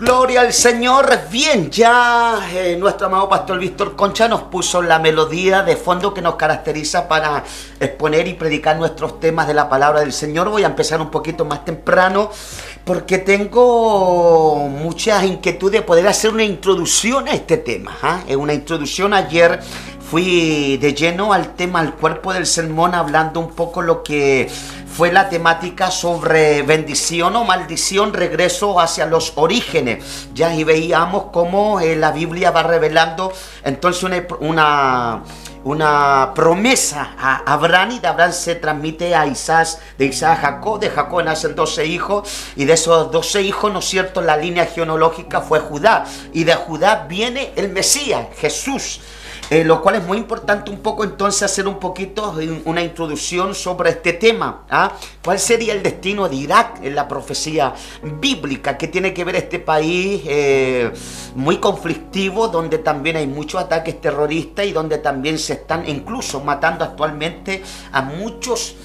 Gloria al Señor. Bien, ya nuestro amado pastor Víctor Concha nos puso la melodía de fondo que nos caracteriza para exponer y predicar nuestros temas de la palabra del Señor. Voy a empezar un poquito más temprano porque tengo muchas inquietudes de poder hacer una introducción a este tema. Una introducción. Ayer fui de lleno al tema, al cuerpo del sermón, hablando un poco lo que fue la temática sobre bendición o maldición, regreso hacia los orígenes. Ya y veíamos cómo la Biblia va revelando entonces una promesa a Abraham, y de Abraham se transmite a Isaac, de Isaac a Jacob, de Jacob nacen 12 hijos, y de esos 12 hijos, ¿no es cierto?, la línea genealógica fue Judá, y de Judá viene el Mesías, Jesús. Lo cual es muy importante un poco entonces hacer un poquito una introducción sobre este tema. ¿Cuál sería el destino de Irak en la profecía bíblica? ¿Qué tiene que ver este país muy conflictivo, donde también hay muchos ataques terroristas y donde también se están incluso matando actualmente a muchos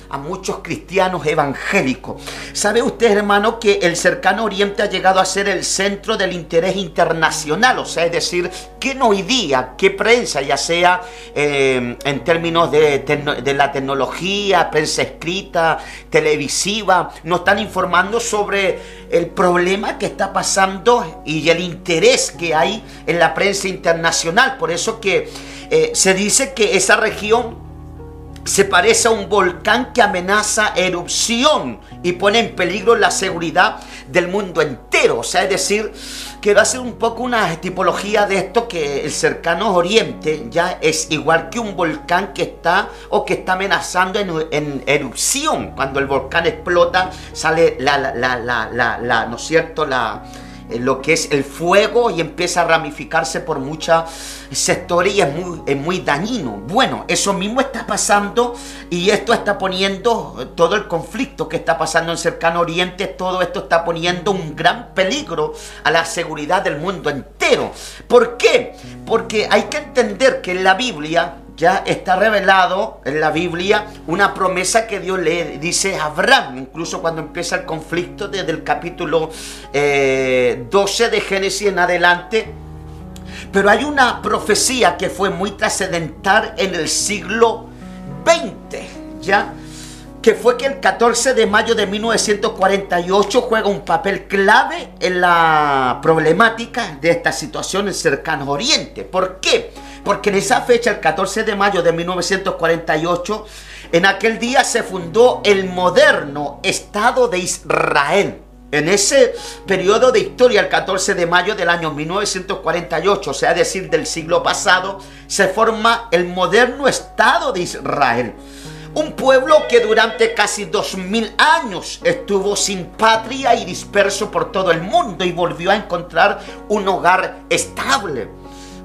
cristianos evangélicos? ¿Sabe usted, hermano, que el cercano oriente ha llegado a ser el centro del interés internacional? O sea, es decir, que hoy día, qué prensa, ya sea en términos de la tecnología, prensa escrita, televisiva, nos están informando sobre el problema que está pasando y el interés que hay en la prensa internacional. Por eso que se dice que esa región se parece a un volcán que amenaza erupción y pone en peligro la seguridad del mundo entero. O sea, es decir, que va a ser un poco una tipología de esto, que el cercano oriente ya es igual que un volcán que está amenazando en erupción. Cuando el volcán explota, sale ¿no es cierto?, lo que es el fuego, y empieza a ramificarse por muchos sectores, y es muy dañino. Bueno, eso mismo está pasando, y esto está poniendo todo el conflicto que está pasando en Cercano Oriente, todo esto está poniendo un gran peligro a la seguridad del mundo entero. ¿Por qué? Porque hay que entender que en la Biblia ya está revelado, en la Biblia, una promesa que Dios le dice a Abraham, incluso cuando empieza el conflicto desde el capítulo 12 de Génesis en adelante. Pero hay una profecía que fue muy trascendental en el siglo XX, ¿ya?, que fue que el 14 de mayo de 1948 juega un papel clave en la problemática de esta situación en Cercano Oriente. ¿Por qué? Porque en esa fecha, el 14 de mayo de 1948, en aquel día se fundó el moderno Estado de Israel. En ese periodo de historia, el 14 de mayo del año 1948, o sea, es decir, del siglo pasado, se forma el moderno Estado de Israel. Un pueblo que durante casi 2000 años estuvo sin patria y disperso por todo el mundo, y volvió a encontrar un hogar estable.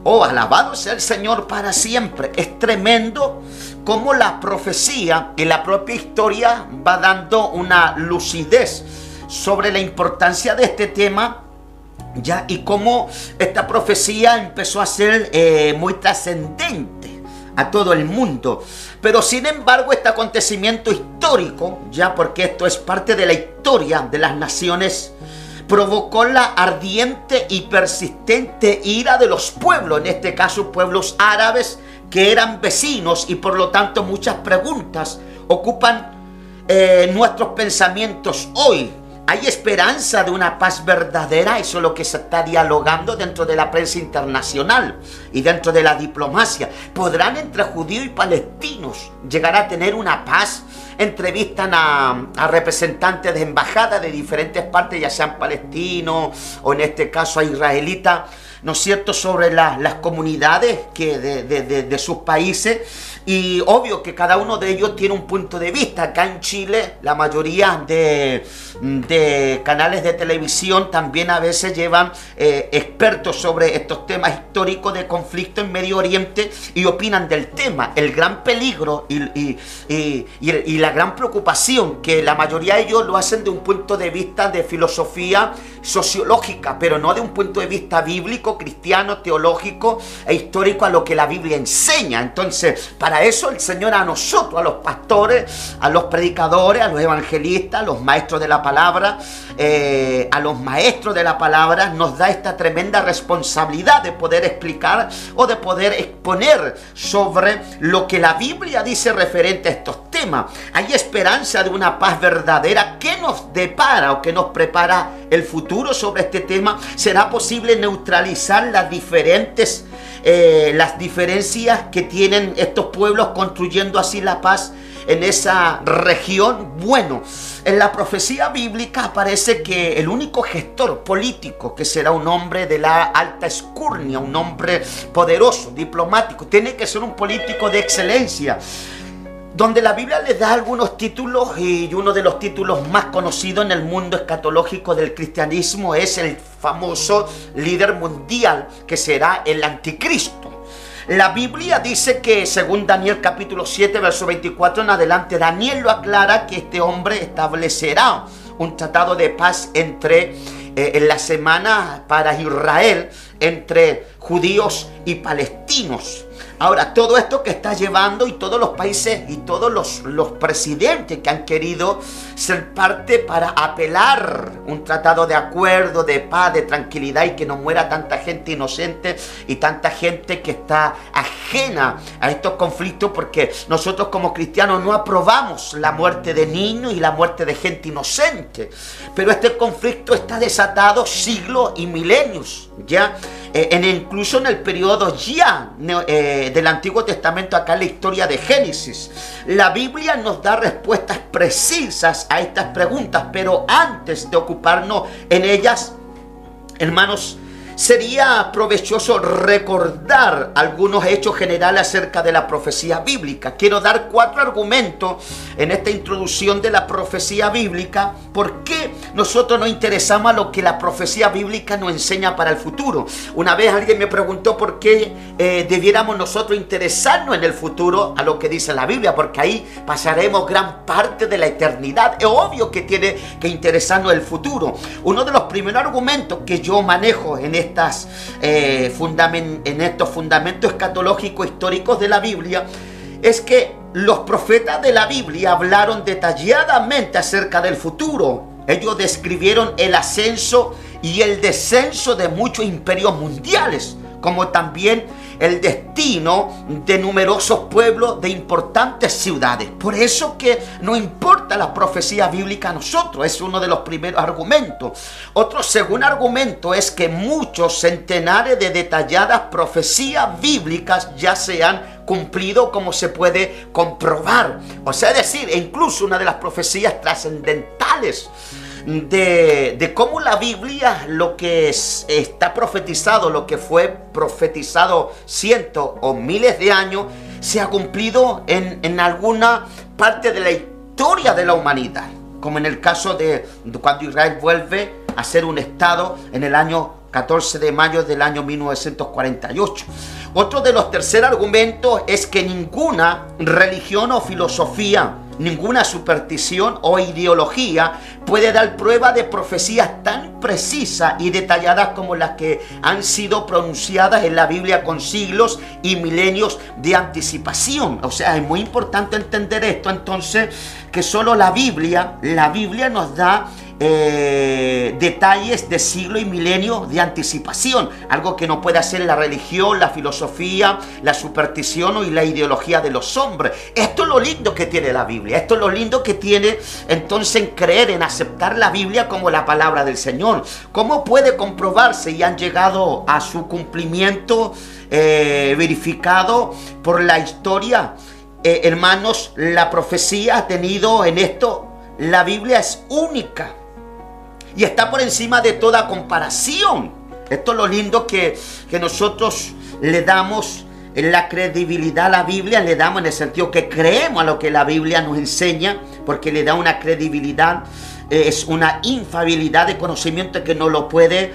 Oh, alabado sea el Señor para siempre. Es tremendo cómo la profecía y la propia historia va dando una lucidez sobre la importancia de este tema, ya, y cómo esta profecía empezó a ser muy trascendente a todo el mundo. Pero sin embargo, este acontecimiento histórico, ya, porque esto es parte de la historia de las naciones, provocó la ardiente y persistente ira de los pueblos, en este caso pueblos árabes que eran vecinos, y por lo tanto muchas preguntas ocupan nuestros pensamientos hoy. ¿Hay esperanza de una paz verdadera? Eso es lo que se está dialogando dentro de la prensa internacional y dentro de la diplomacia. ¿Podrán entre judíos y palestinos llegar a tener una paz? Entrevistan a representantes de embajadas de diferentes partes, ya sean palestinos o en este caso a israelitas, ¿no es cierto?, sobre las comunidades de sus países. Y obvio que cada uno de ellos tiene un punto de vista. Acá en Chile, la mayoría de canales de televisión también a veces llevan expertos sobre estos temas históricos de conflicto en Medio Oriente, y opinan del tema. El gran peligro y la gran preocupación, que la mayoría de ellos lo hacen de un punto de vista de filosofía sociológica, pero no de un punto de vista bíblico, cristiano, teológico e histórico a lo que la Biblia enseña. Entonces, para eso el Señor a nosotros, a los pastores, a los predicadores, a los evangelistas, a los maestros de la palabra, a los maestros de la palabra, nos da esta tremenda responsabilidad de poder explicar o de poder exponer sobre lo que la Biblia dice referente a estos temas. Hay esperanza de una paz verdadera. ¿Qué nos depara o qué nos prepara el futuro sobre este tema? ¿Será posible neutralizar las diferencias que tienen estos pueblos, construyendo así la paz en esa región? Bueno, en la profecía bíblica aparece que el único gestor político, que será un hombre de la alta escurnia, un hombre poderoso, diplomático, tiene que ser un político de excelencia, donde la Biblia le da algunos títulos, y uno de los títulos más conocidos en el mundo escatológico del cristianismo es el famoso líder mundial, que será el anticristo. La Biblia dice que, según Daniel capítulo 7, verso 24 en adelante, Daniel lo aclara, que este hombre establecerá un tratado de paz en la semana para Israel, entre judíos y palestinos. Ahora, todo esto que está llevando, y todos los países y todos los presidentes que han querido ser parte para apelar un tratado de acuerdo, de paz, de tranquilidad, y que no muera tanta gente inocente y tanta gente que está ajena a estos conflictos, porque nosotros como cristianos no aprobamos la muerte de niños y la muerte de gente inocente. Pero este conflicto está desatado siglos y milenios, ¿ya? Incluso en el periodo ya del Antiguo Testamento, acá en la historia de Génesis. La Biblia nos da respuestas precisas a estas preguntas, pero antes de ocuparnos en ellas, hermanos, sería provechoso recordar algunos hechos generales acerca de la profecía bíblica. Quiero dar 4 argumentos en esta introducción de la profecía bíblica. ¿Por qué nosotros nos interesamos a lo que la profecía bíblica nos enseña para el futuro? Una vez alguien me preguntó por qué debiéramos nosotros interesarnos en el futuro, a lo que dice la Biblia, porque ahí pasaremos gran parte de la eternidad. Es obvio que tiene que interesarnos el futuro. Uno de los primeros argumentos que yo manejo en estos fundamentos escatológicos históricos de la Biblia es que los profetas de la Biblia hablaron detalladamente acerca del futuro. Ellos describieron el ascenso y el descenso de muchos imperios mundiales, como también el destino de numerosos pueblos de importantes ciudades. Por eso que no importa la profecía bíblica a nosotros, es uno de los primeros argumentos. Otro segundo argumento es que muchos centenares de detalladas profecías bíblicas ya se han cumplido, como se puede comprobar. O sea, es decir, incluso una de las profecías trascendentales de cómo la Biblia, lo que está profetizado, lo que fue profetizado cientos o miles de años, se ha cumplido en alguna parte de la historia de la humanidad, como en el caso de cuando Israel vuelve a ser un estado en el año 14 de mayo del año 1948. Otro de los terceros argumentos es que ninguna religión o filosofía, ninguna superstición o ideología puede dar prueba de profecías tan precisas y detalladas como las que han sido pronunciadas en la Biblia con siglos y milenios de anticipación. O sea, es muy importante entender esto, entonces, que solo la Biblia nos da detalles de siglo y milenio de anticipación, algo que no puede hacer la religión, la filosofía, la superstición o la ideología de los hombres. Esto es lo lindo que tiene la Biblia, esto es lo lindo que tiene entonces en creer, en aceptar la Biblia como la palabra del Señor. ¿Cómo puede comprobarse y han llegado a su cumplimiento verificado por la historia? Hermanos, la profecía ha tenido en esto, la Biblia es única y está por encima de toda comparación. Esto es lo lindo que nosotros le damos la credibilidad a la Biblia, le damos en el sentido que creemos a lo que la Biblia nos enseña, porque le da una credibilidad es una infalibilidad de conocimiento que no lo puede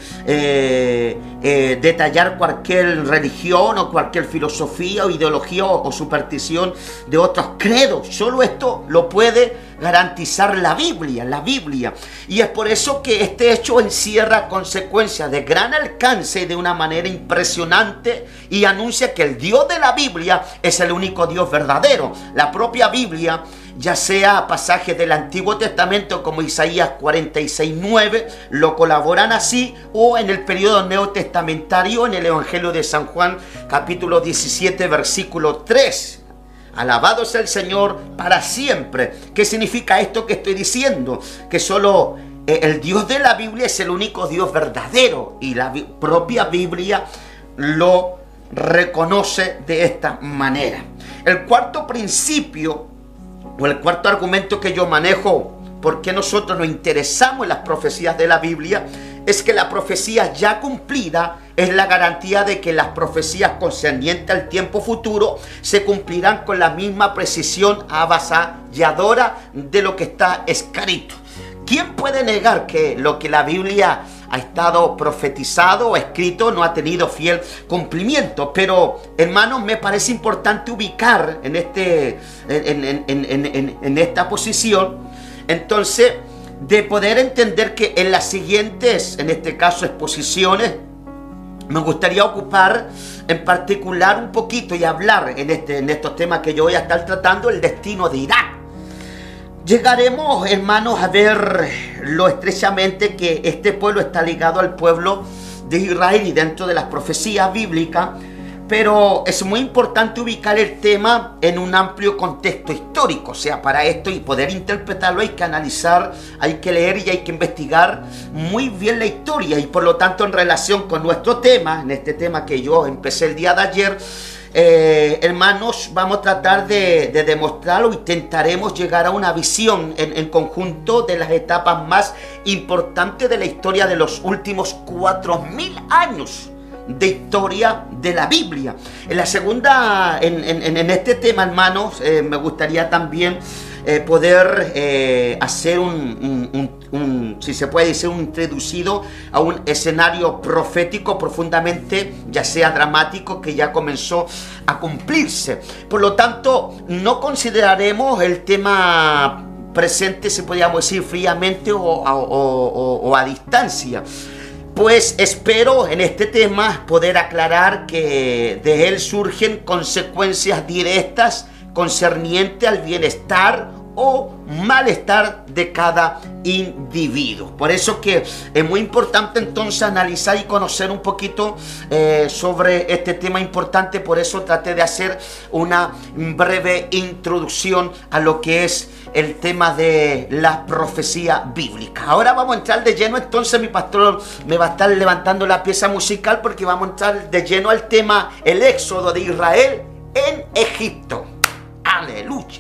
detallar cualquier religión o cualquier filosofía o ideología o superstición de otros credos. Solo esto lo puede garantizar la Biblia. Y es por eso que este hecho encierra consecuencias de gran alcance de una manera impresionante y anuncia que el Dios de la Biblia es el único Dios verdadero. La propia Biblia, ya sea pasajes del Antiguo Testamento como Isaías 46:9, lo colaboran así, o en el periodo neotestamentario en el Evangelio de San Juan, capítulo 17, versículo 3. Alabado sea el Señor para siempre. ¿Qué significa esto que estoy diciendo? Que solo el Dios de la Biblia es el único Dios verdadero, y la propia Biblia lo reconoce de esta manera. El cuarto principio o el cuarto argumento que yo manejo, por qué nosotros nos interesamos en las profecías de la Biblia, es que la profecía ya cumplida es la garantía de que las profecías concernientes al tiempo futuro se cumplirán con la misma precisión avasalladora de lo que está escrito. ¿Quién puede negar que lo que la Biblia ha estado profetizado o escrito no ha tenido fiel cumplimiento? Pero, hermanos, me parece importante ubicar en esta posición, entonces, de poder entender que en las siguientes, en este caso, exposiciones, me gustaría ocupar en particular un poquito y hablar en estos temas que yo voy a estar tratando, el destino de Irak. Llegaremos, hermanos, a ver lo estrechamente que este pueblo está ligado al pueblo de Israel y dentro de las profecías bíblicas, pero es muy importante ubicar el tema en un amplio contexto histórico. O sea, para esto y poder interpretarlo hay que analizar, hay que leer y hay que investigar muy bien la historia. Y por lo tanto, en relación con nuestro tema, en este tema que yo empecé el día de ayer, hermanos, vamos a tratar de demostrarlo. Intentaremos llegar a una visión en conjunto de las etapas más importantes de la historia de los últimos 4000 años de historia de la Biblia. En la segunda, en este tema, hermanos, me gustaría también poder hacer si se puede decir, un introducido a un escenario profético profundamente, ya sea dramático, que ya comenzó a cumplirse. Por lo tanto, no consideraremos el tema presente, si podríamos decir, fríamente o a distancia. Pues espero en este tema poder aclarar que de él surgen consecuencias directas concernientes al bienestar o malestar de cada individuo. Por eso que es muy importante entonces analizar y conocer un poquito sobre este tema importante. Por eso traté de hacer una breve introducción a lo que es el tema de la profecía bíblica. Ahora vamos a entrar de lleno, entonces mi pastor me va a estar levantando la pieza musical, porque vamos a entrar de lleno al tema, el éxodo de Israel en Egipto. Aleluya.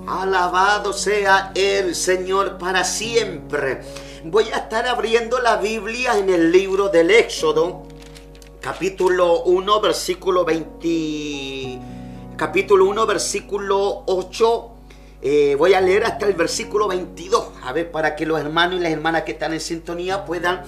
Alabado sea el Señor para siempre. Voy a estar abriendo la Biblia en el libro del Éxodo, capítulo 1, versículo 20, capítulo 1, versículo 8. Voy a leer hasta el versículo 22, a ver, para que los hermanos y las hermanas que están en sintonía puedan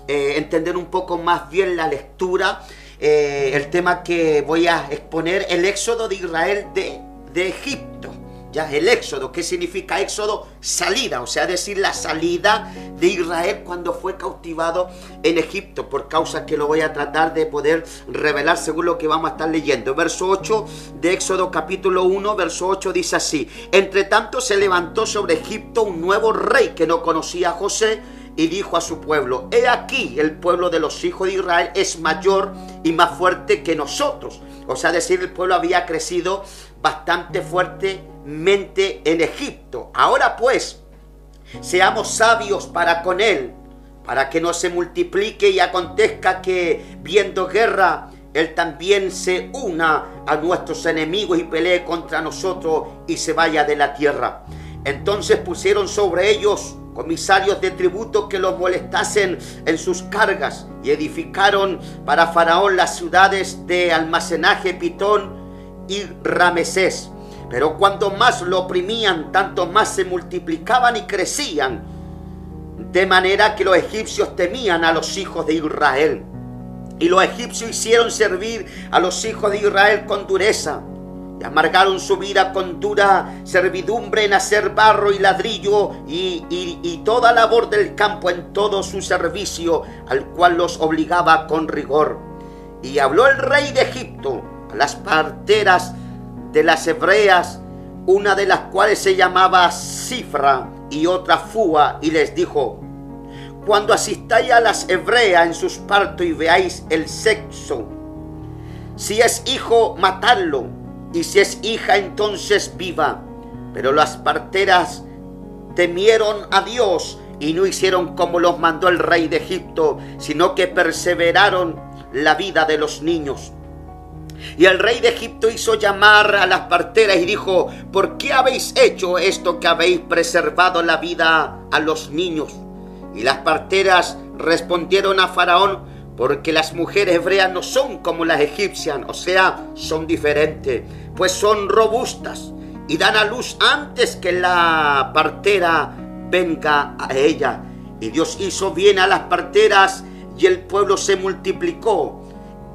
entender un poco más bien la lectura, el tema que voy a exponer, el éxodo de Israel de Egipto. ya el éxodo. ¿Qué significa éxodo? Salida, o sea, decir la salida de Israel cuando fue cautivado en Egipto, por causa que lo voy a tratar de poder revelar según lo que vamos a estar leyendo. Verso 8 de Éxodo capítulo 1, verso 8 dice así: entre tanto se levantó sobre Egipto un nuevo rey que no conocía a José, y dijo a su pueblo: he aquí, el pueblo de los hijos de Israel es mayor y más fuerte que nosotros. O sea, decir, el pueblo había crecido bastante fuertemente en Egipto. Ahora pues, seamos sabios para con él, para que no se multiplique y acontezca que, viendo guerra, él también se una a nuestros enemigos y pelee contra nosotros y se vaya de la tierra. Entonces pusieron sobre ellos comisarios de tributo que los molestasen en sus cargas, y edificaron para Faraón las ciudades de almacenaje Pitón y Ramesés. Pero cuanto más lo oprimían, tanto más se multiplicaban y crecían, de manera que los egipcios temían a los hijos de Israel. Y los egipcios hicieron servir a los hijos de Israel con dureza, y amargaron su vida con dura servidumbre en hacer barro y ladrillo y toda labor del campo en todo su servicio, al cual los obligaba con rigor. Y habló el rey de Egipto a las parteras de las hebreas, una de las cuales se llamaba Cifra y otra Fua, y les dijo: cuando asistáis a las hebreas en sus partos y veáis el sexo, si es hijo, matadlo, y si es hija, entonces viva. Pero las parteras temieron a Dios y no hicieron como los mandó el rey de Egipto, sino que perseveraron la vida de los niños. Y el rey de Egipto hizo llamar a las parteras y dijo: ¿por qué habéis hecho esto, que habéis preservado la vida a los niños? Y las parteras respondieron a Faraón: porque las mujeres hebreas no son como las egipcias, o sea, son diferentes, pues son robustas y dan a luz antes que la partera venga a ella. Y Dios hizo bien a las parteras, y el pueblo se multiplicó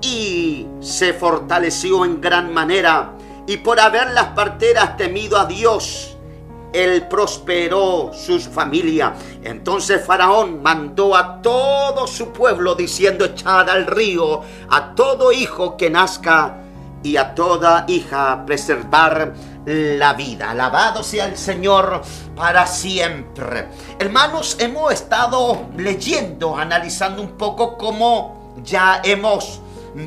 y se fortaleció en gran manera. Y por haber las parteras temido a Dios, él prosperó sus familias. Entonces Faraón mandó a todo su pueblo, diciendo: echad al río a todo hijo que nazca, y a toda hija preservar la vida. Alabado sea el Señor para siempre. Hermanos, hemos estado leyendo, analizando un poco, como ya hemos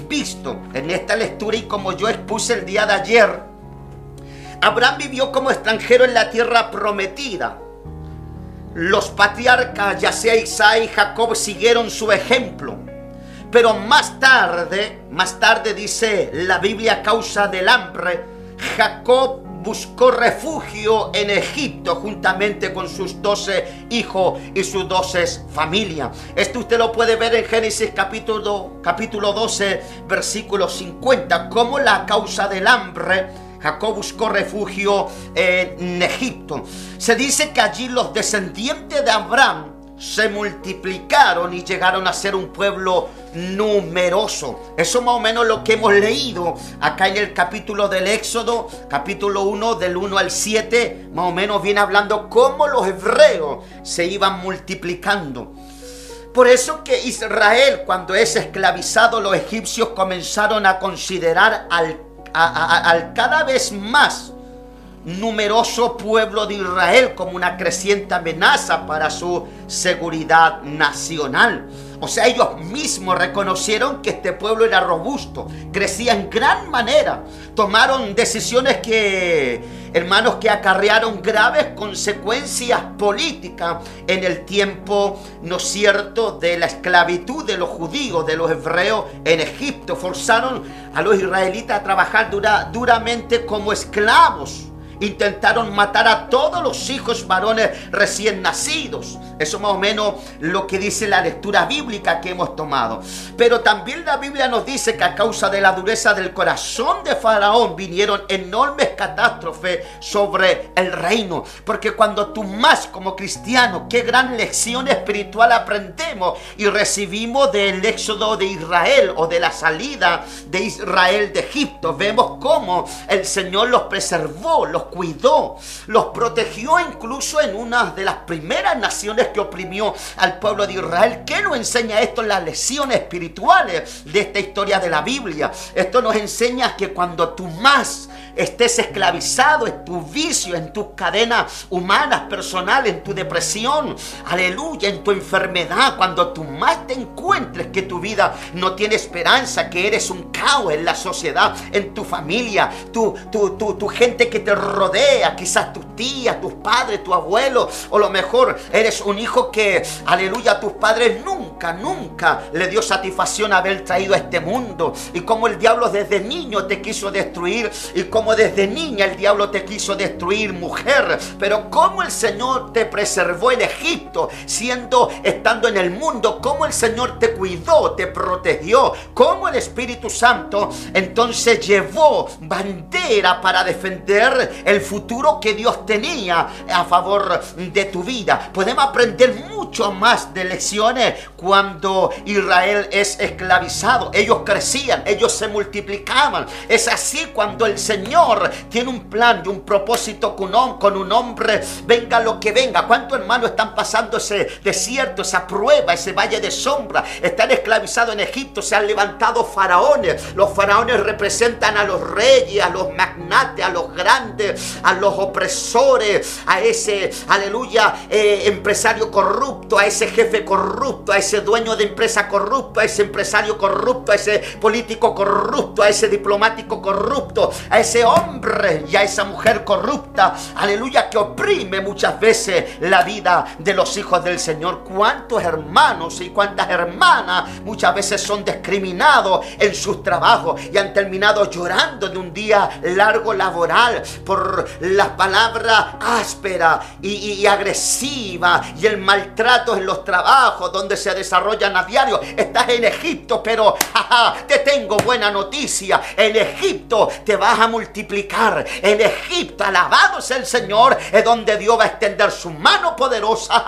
visto en esta lectura, y como yo expuse el día de ayer, Abraham vivió como extranjero en la tierra prometida. Los patriarcas, ya sea Isaac y Jacob, siguieron su ejemplo. Pero más tarde dice la Biblia, a causa del hambre, Jacob buscó refugio en Egipto juntamente con sus 12 hijos y sus 12 familias. Esto usted lo puede ver en Génesis capítulo 12, versículo 50, como la causa del hambre Jacob buscó refugio en Egipto. Se dice que allí los descendientes de Abraham se multiplicaron y llegaron a ser un pueblo numeroso. Eso más o menos lo que hemos leído acá en el capítulo del Éxodo, capítulo 1, del 1 al 7, más o menos viene hablando cómo los hebreos se iban multiplicando. Por eso que Israel, cuando es esclavizado, los egipcios comenzaron a considerar al cada vez más numeroso pueblo de Israel como una creciente amenaza para su seguridad nacional. O sea, ellos mismos reconocieron que este pueblo era robusto, crecía en gran manera. Tomaron decisiones hermanos, que acarrearon graves consecuencias políticas en el tiempo, ¿no es cierto?, de la esclavitud de los judíos, de los hebreos en Egipto. Forzaron a los israelitas a trabajar duramente como esclavos. Intentaron matar a todos los hijos varones recién nacidos. Eso más o menos lo que dice la lectura bíblica que hemos tomado. Pero también la Biblia nos dice que a causa de la dureza del corazón de Faraón vinieron enormes catástrofes sobre el reino. Porque cuando tú más como cristiano, qué gran lección espiritual aprendemos y recibimos del éxodo de Israel, o de la salida de Israel de Egipto. Vemos cómo el Señor los preservó, los los cuidó, los protegió incluso en una de las primeras naciones que oprimió al pueblo de Israel. ¿Qué nos enseña esto en las lecciones espirituales de esta historia de la Biblia? Esto nos enseña que cuando tú más estés esclavizado en tu vicio, en tus cadenas humanas, personales, en tu depresión, aleluya, en tu enfermedad, cuando tú más te encuentres que tu vida no tiene esperanza, que eres un caos en la sociedad, en tu familia, tu gente que te rodea, quizás tus tías, tus padres, tu abuelo, o lo mejor eres un hijo que, aleluya, a tus padres nunca le dio satisfacción haber traído a este mundo, y como el diablo desde niño te quiso destruir, y como desde niña el diablo te quiso destruir, mujer, pero como el Señor te preservó en Egipto, estando en el mundo, como el Señor te cuidó, te protegió, como el Espíritu Santo entonces llevó bandera para defender el futuro que Dios tenía a favor de tu vida. Podemos aprender mucho más de lecciones cuando Israel es esclavizado. Ellos crecían, ellos se multiplicaban. Es así cuando el Señor tiene un plan y un propósito con un hombre, venga lo que venga. ¿Cuántos hermanos están pasando ese desierto, esa prueba, ese valle de sombra? Están esclavizados en Egipto, se han levantado faraones. Los faraones representan a los reyes, a los magnates, a los grandes, a los opresores, a ese, aleluya, empresario corrupto, a ese jefe corrupto, a ese dueño de empresa corrupto, a ese empresario corrupto, a ese político corrupto, a ese diplomático corrupto, a ese hombre y a esa mujer corrupta, aleluya, que oprime muchas veces la vida de los hijos del Señor. Cuántos hermanos y cuántas hermanas muchas veces son discriminados en sus trabajos y han terminado llorando de un día largo laboral por las palabras ásperas y agresivas y el maltrato en los trabajos donde se desarrollan a diario. Estás en Egipto, pero te tengo buena noticia: en Egipto te vas a multiplicar. En Egipto, alabado sea el Señor, es donde Dios va a extender su mano poderosa.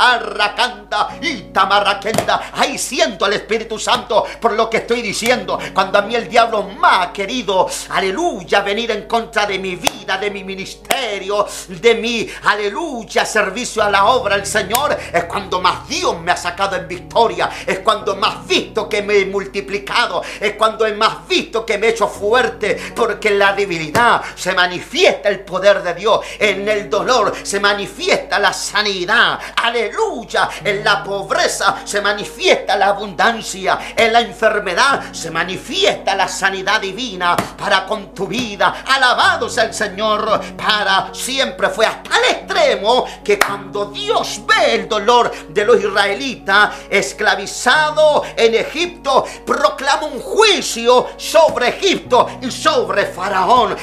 Ahí siento al Espíritu Santo por lo que estoy diciendo. Cuando a mí el diablo más ha querido, aleluya, venir en contra de mi vida, de mi ministerio, de mi, aleluya, servicio a la obra del Señor, es cuando más Dios me ha sacado en victoria. Es cuando más visto que me he multiplicado. Es cuando he más visto que me he hecho fuerte, porque en la debilidad se manifiesta el poder de Dios. En el dolor se manifiesta la sanidad. Aleluya. En la pobreza se manifiesta la abundancia. En la enfermedad se manifiesta la sanidad divina para con tu vida. Alabado sea el Señor para siempre. Fue hasta el extremo que cuando Dios ve el dolor de los israelitas esclavizados en Egipto, proclama un juicio sobre Egipto y sobre Faraón.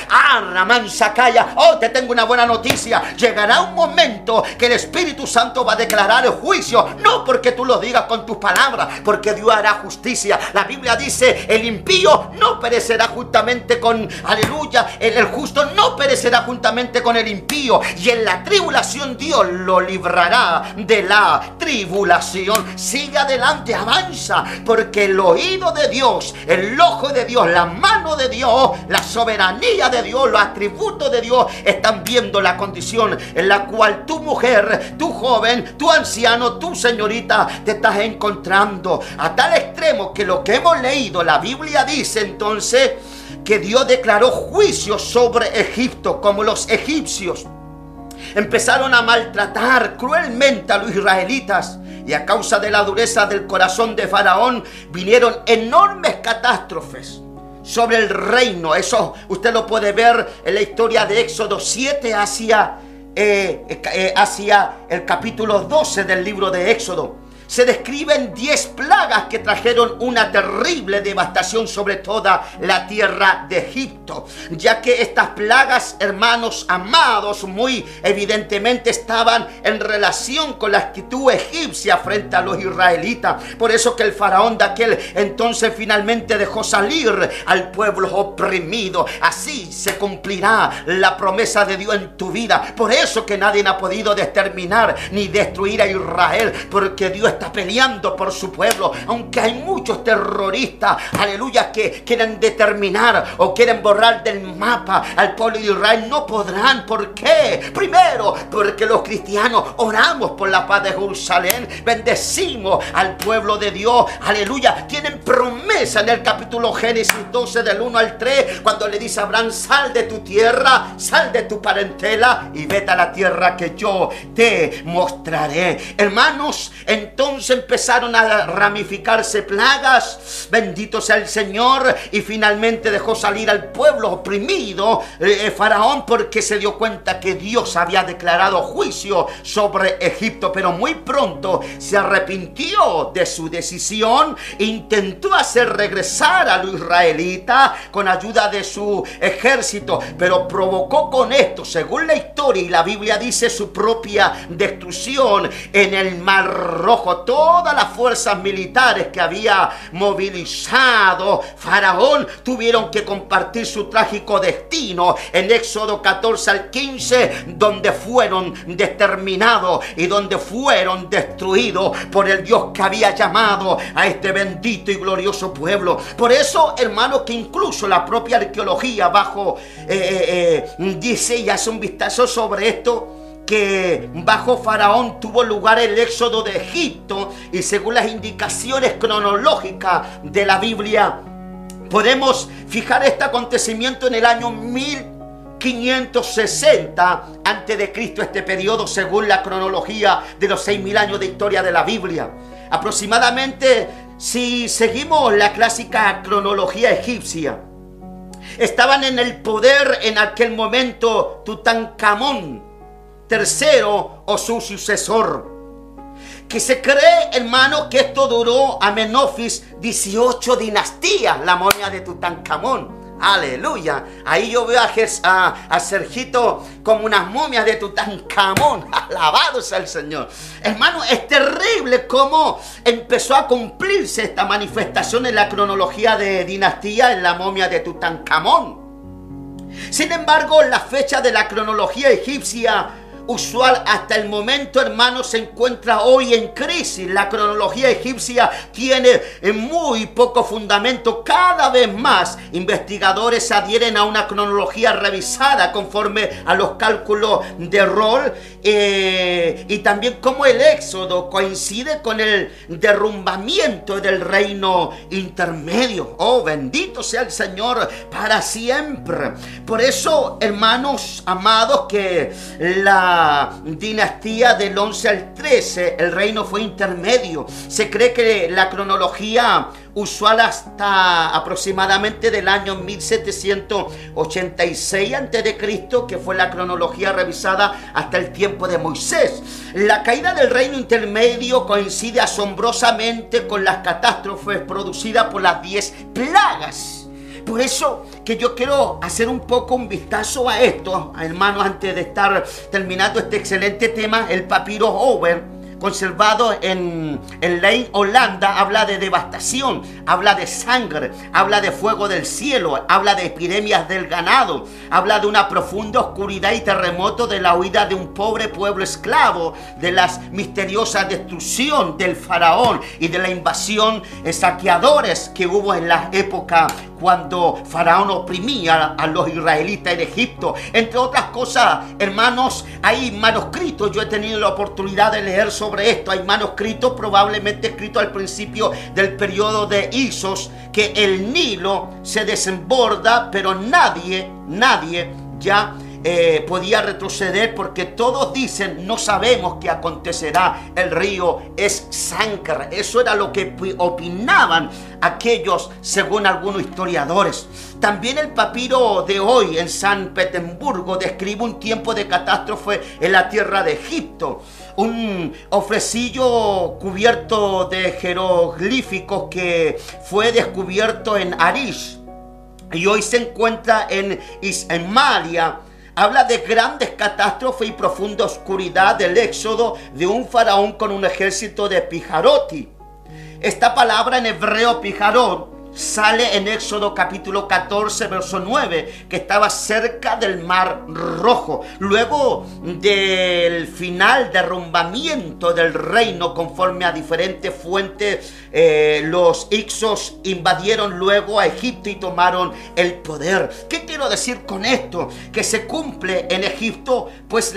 Ramán Sacaya, te tengo una buena noticia. Llegará un momento que el Espíritu Santo va a declarar el juicio, no porque tú lo digas con tus palabras, porque Dios hará justicia. La Biblia dice: el impío no perecerá juntamente con, aleluya, el justo no perecerá juntamente con el impío, y en la tribulación Dios lo librará de la tribulación. Sigue adelante, avanza, porque el oído de Dios, el ojo de Dios, la mano de Dios, la soberanía de Dios, los atributos de Dios están viendo la condición en la cual tu mujer, tu joven, tu anciano, tu señorita te estás encontrando, a tal extremo que lo que hemos leído, la Biblia dice entonces que Dios declaró juicio sobre Egipto, como los egipcios empezaron a maltratar cruelmente a los israelitas, y a causa de la dureza del corazón de Faraón vinieron enormes catástrofes sobre el reino. Eso usted lo puede ver en la historia de Éxodo 7 hacia el capítulo 12 del libro de Éxodo. Se describen 10 plagas que trajeron una terrible devastación sobre toda la tierra de Egipto, ya que estas plagas, hermanos amados, muy evidentemente estaban en relación con la actitud egipcia frente a los israelitas. Por eso que el faraón de aquel entonces finalmente dejó salir al pueblo oprimido. Así se cumplirá la promesa de Dios en tu vida. Por eso que nadie ha podido determinar ni destruir a Israel, porque Dios está está peleando por su pueblo. Aunque hay muchos terroristas, aleluya, que quieren determinar o quieren borrar del mapa al pueblo de Israel, no podrán. ¿Por qué? Primero, porque los cristianos oramos por la paz de Jerusalén, bendecimos al pueblo de Dios, aleluya. Tienen promesa en el capítulo Génesis 12 del 1 al 3, cuando le dice a Abraham: sal de tu tierra, sal de tu parentela y vete a la tierra que yo te mostraré. Hermanos, entonces empezaron a ramificarse plagas, bendito sea el Señor, y finalmente dejó salir al pueblo oprimido Faraón, porque se dio cuenta que Dios había declarado juicio sobre Egipto. Pero muy pronto se arrepintió de su decisión, intentó hacer regresar a los israelitas con ayuda de su ejército, pero provocó con esto, según la historia y la Biblia dice, su propia destrucción en el Mar Rojo. Todas las fuerzas militares que había movilizado Faraón tuvieron que compartir su trágico destino en Éxodo 14 al 15, donde fueron determinados y donde fueron destruidos por el Dios que había llamado a este bendito y glorioso pueblo. Por eso, hermanos, que incluso la propia arqueología dice y hace un vistazo sobre esto, que bajo Faraón tuvo lugar el éxodo de Egipto, y según las indicaciones cronológicas de la Biblia podemos fijar este acontecimiento en el año 1560 antes de Cristo, este periodo según la cronología de los 6000 años de historia de la Biblia. Aproximadamente, si seguimos la clásica cronología egipcia, estaban en el poder en aquel momento Tutankamón tercero o su sucesor, que se cree, hermano, que esto duró a Menofis 18 dinastías, la momia de Tutankamón. Aleluya. Ahí yo veo a Sergito como unas momias de Tutankamón. Alabado sea el Señor. Hermano, es terrible cómo empezó a cumplirse esta manifestación en la cronología de dinastía en la momia de Tutankamón. Sin embargo, la fecha de la cronología egipcia usual hasta el momento, hermanos, se encuentra hoy en crisis. La cronología egipcia tiene muy poco fundamento. Cada vez más investigadores se adhieren a una cronología revisada conforme a los cálculos de Roll, y también como el éxodo coincide con el derrumbamiento del reino intermedio. Oh, bendito sea el Señor para siempre. Por eso, hermanos amados, que la dinastía del 11 al 13, el reino fue intermedio. Se cree que la cronología usual hasta aproximadamente del año 1786 a.C., que fue la cronología revisada hasta el tiempo de Moisés. La caída del reino intermedio coincide asombrosamente con las catástrofes producidas por las 10 plagas. Por eso que yo quiero hacer un poco un vistazo a esto, hermanos, antes de estar terminando este excelente tema. El papiro Ober, conservado en Leiden, Holanda, habla de devastación, habla de sangre, habla de fuego del cielo, habla de epidemias del ganado, habla de una profunda oscuridad y terremoto, de la huida de un pobre pueblo esclavo, de la misteriosa destrucción del faraón y de la invasión saqueadores que hubo en la época cuando Faraón oprimía a los israelitas en Egipto. Entre otras cosas, hermanos, hay manuscritos, yo he tenido la oportunidad de leer sobre esto. Hay manuscritos probablemente escritos al principio del periodo de Isos, que el Nilo se desborda, pero nadie ya podía retroceder, porque todos dicen: no sabemos qué acontecerá, el río es sangre. Eso era lo que opinaban aquellos, según algunos historiadores. También el papiro de hoy en San Petersburgo describe un tiempo de catástrofe en la tierra de Egipto. Un ofrecillo cubierto de jeroglíficos que fue descubierto en Arish y hoy se encuentra en Ismalia. Habla de grandes catástrofes y profunda oscuridad del éxodo de un faraón con un ejército de pijaroti. Esta palabra en hebreo, pijarot, sale en Éxodo capítulo 14, verso 9, que estaba cerca del Mar Rojo. Luego del final derrumbamiento del reino, conforme a diferentes fuentes, los hicsos invadieron luego a Egipto y tomaron el poder. ¿Qué quiero decir con esto? Que se cumple en Egipto, pues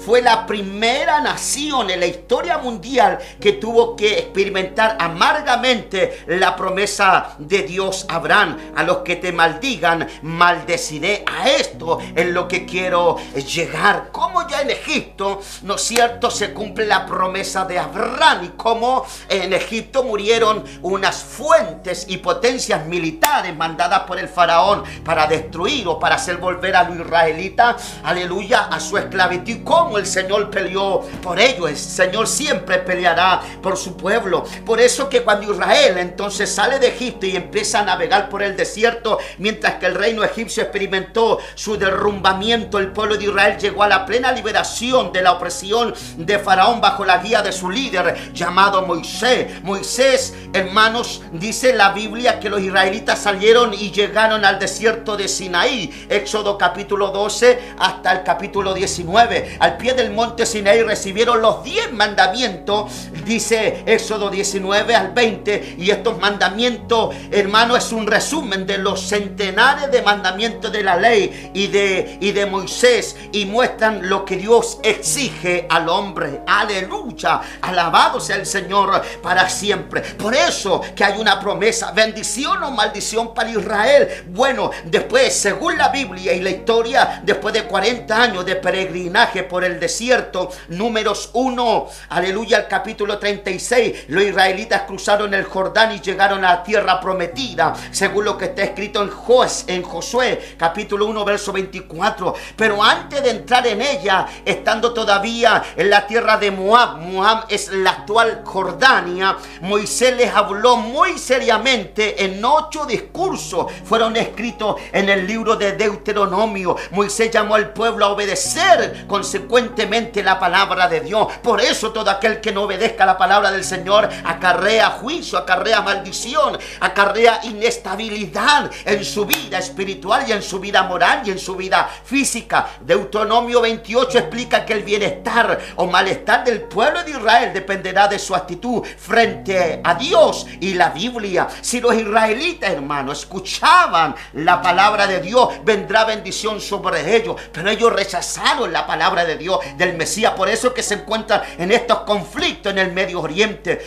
fue la primera nación en la historia mundial que tuvo que experimentar amargamente la promesa de Dios a Abraham. A los que te maldigan, maldeciré. A esto es lo que quiero llegar. Como ya en Egipto, ¿no es cierto?, se cumple la promesa de Abraham, y como en Egipto murieron unas fuentes y potencias militares mandadas por el faraón para destruir o para hacer volver a los israelitas, aleluya, a su esclavitud. Como el Señor peleó por ellos, el Señor siempre peleará por su pueblo. Por eso que cuando Israel entonces sale de Egipto y empieza a navegar por el desierto, mientras que el reino egipcio experimentó su derrumbamiento, el pueblo de Israel llegó a la plena liberación de la opresión de Faraón bajo la guía de su líder llamado Moisés. Moisés, hermanos, dice la Biblia que los israelitas salieron y llegaron al desierto de Sinaí, Éxodo capítulo 12 hasta el capítulo 19. Al pie del monte Sinaí recibieron los 10 mandamientos, dice Éxodo 19 al 20, y estos mandamientos, hermano, es un resumen de los centenares de mandamientos de la ley y de Moisés, y muestran lo que Dios exige al hombre. Aleluya, alabado sea el Señor para siempre. Por eso que hay una promesa, bendición o maldición para Israel. Bueno, después, según la Biblia y la historia, después de 40 años de peregrinaje por el desierto, Números 1, aleluya, al capítulo 36, los israelitas cruzaron el Jordán y llegaron a la tierra prometida, según lo que está escrito en Josué capítulo 1, verso 24. Pero antes de entrar en ella, estando todavía en la tierra de Moab es la actual Jordania, Moisés les habló muy seriamente en 8 discursos, fueron escritos en el libro de Deuteronomio. Moisés llamó al pueblo a obedecer consecuentemente la palabra de Dios. Por eso todo aquel que no obedezca la palabra del Señor acarrea juicio, acarrea maldición, acarrea inestabilidad en su vida espiritual y en su vida moral y en su vida física. Deuteronomio 28 explica que el bienestar o malestar del pueblo de Israel dependerá de su actitud frente a Dios y la Biblia. Si los israelitas, hermanos, escuchaban la palabra de Dios, vendrá bendición sobre ellos, pero ellos rechazaron la palabra de Dios, del Mesías. Por eso que se encuentran en estos conflictos en el Medio Oriente.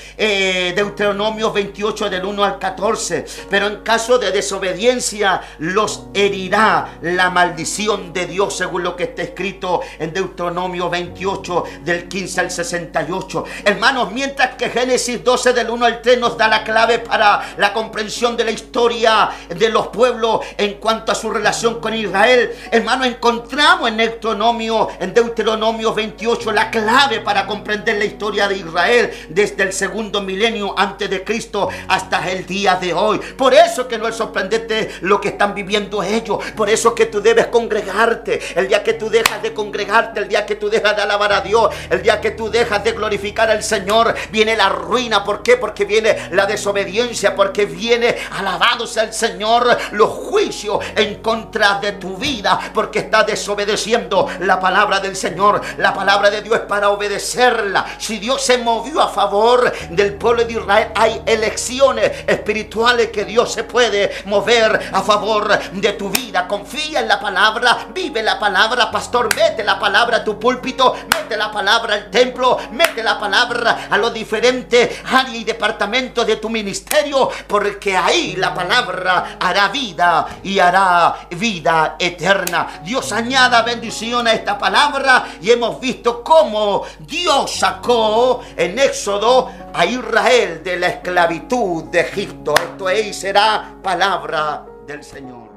Deuteronomio 28 del 1 al 14. Pero en caso de desobediencia los herirá la maldición de Dios, según lo que está escrito en Deuteronomio 28 del 15 al 68. Hermanos, mientras que Génesis 12 del 1 al 3 nos da la clave para la comprensión de la historia de los pueblos en cuanto a su relación con Israel, hermanos, encontramos en Deuteronomio 28 la clave para comprender la historia de Israel desde el segundo milenio antes de Cristo hasta el día de hoy. Por eso que no es sorprendente lo que están viviendo ellos. Por eso que tú debes congregarte. El día que tú dejas de congregarte, el día que tú dejas de alabar a Dios, el día que tú dejas de glorificar al Señor, viene la ruina. ¿Por qué? Porque viene la desobediencia, porque viene, alabado sea el Señor, los juicios en contra de tu vida, porque estás desobedeciendo la palabra del Señor. La palabra de Dios es para obedecerla. Si Dios se movió a favor del pueblo de Israel, hay elecciones espirituales que Dios se puede mover a favor de tu vida. Confía en la palabra, vive la palabra. Pastor, mete la palabra a tu púlpito, mete la palabra al templo, mete la palabra a los diferentes áreas y departamentos de tu ministerio, porque ahí la palabra hará vida y hará vida eterna. Dios añada bendición a esta palabra, y hemos visto cómo Dios sacó en Éxodo a Israel de la esclavitud de Egipto. Esto es y será palabra del Señor.